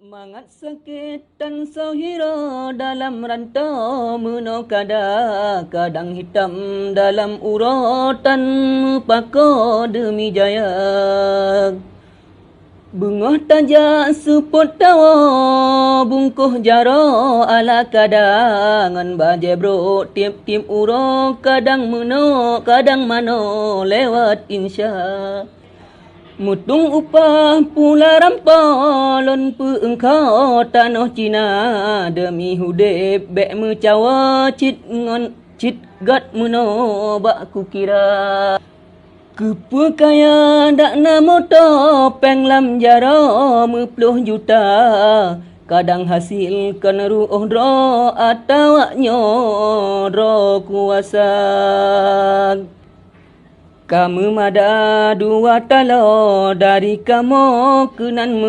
Mangat sakit dan sahira dalam rantau menokada, kadang hitam dalam uratan pako demi jaya. Bungah tajak suput tawa, bungkuh jaro ala kadangan baje bro tiap-tiap uro, kadang menok kadang mano lewat insya. Mutung upah pula rampalon pu engkau tanah Cina, demi hudip bek mencawa cit ngon cit gat muno bak kukira. Kepu kaya dak na moto penglam jaro 10 juta, kadang hasil kan ruh dro atau nyoro kuasa. Kamu mada dua talo dari kamu kenan